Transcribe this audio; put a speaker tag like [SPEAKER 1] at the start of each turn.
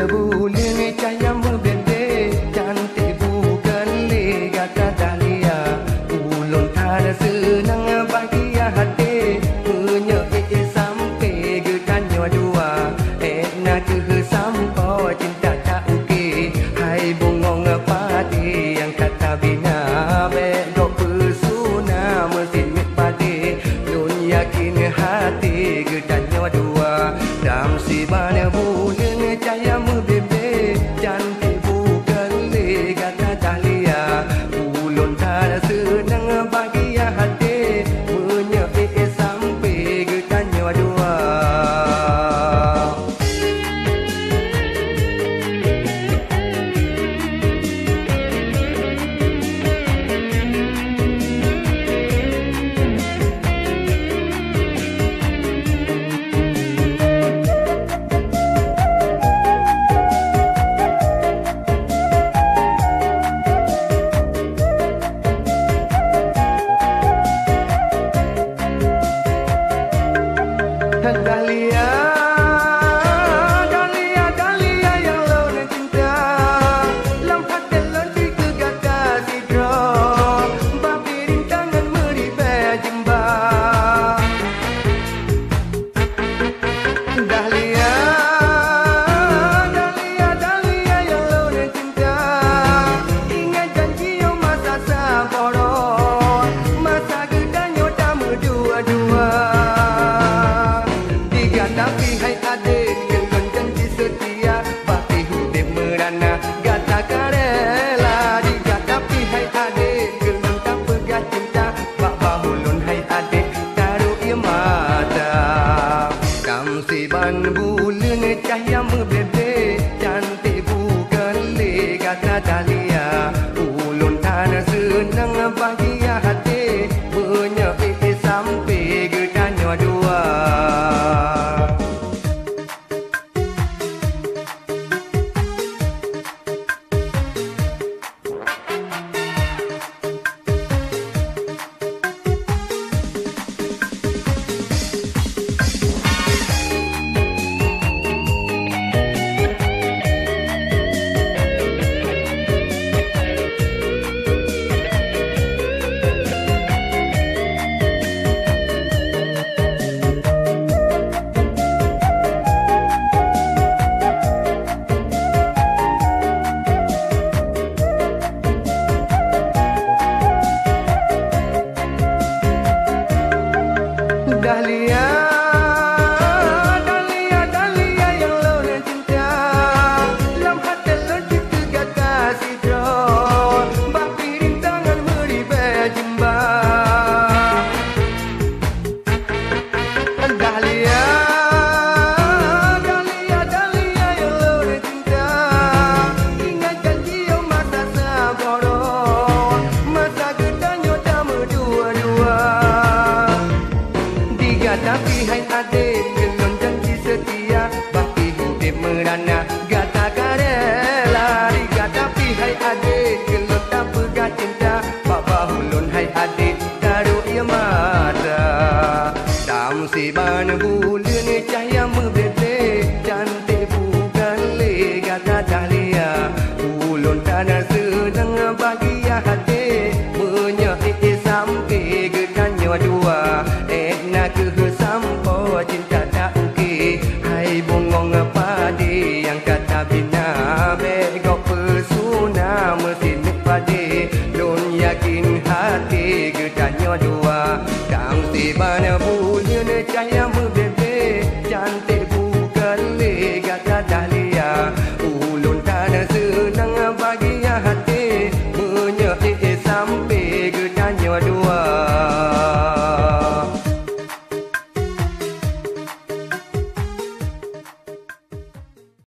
[SPEAKER 1] bulan cahaya membenteng, cantik bukan legata dahlia. Ulun tak senang bahagia hati, punya sampai getanya dua. Nak ke sampai cinta tak uki, hai bungong padi yang kata bina. Bedok pesona mesin mit padi, lun yakin hati getanya dua. Dam si mana bulan cahaya membebe, cantik bukan legata dahlia. Ulun tak senang bahagia hati, punya sampai getanya dua. Dahlia, Dahlia, Dahlia yang lon cinta, lam hati lon dikegata sidra, babi rintangan meribah jemba. Dahlia, Dahlia, Dahlia yang lon cinta, ingat janji yang masa sabara, masa gedanya tak berdua-dua. Tapi hai adik gelon janji setia, baki hudip merana gata karela. Diga tapi hai adik gelon tak pegat cinta, bak bahulun hai adik taruh ia mata. Kam siban bulan cahaya membebe, cantik bukan legata dahlia. Ulun tak senang bahagia hati, punya sampai getanya dua. Dahlia, Dahlia, Dahlia yang lon cinta, lam hati lon dikegata sidra, babi rintangan meribah jemba. Dahlia, Dahlia, Dahlia yang lon cinta, ingat janji yang masa sabara, masa gedanya tak berdua-dua. Tapi hai adik gelon janji setia, baki hudip merana gata karela. Diga tapi hai adik gelon tak pegat cinta, bak bahulun hai adik taruh ia mata. Dam siban bulan cahaya membebe, cantik bukan legata dahlia. Ulun tak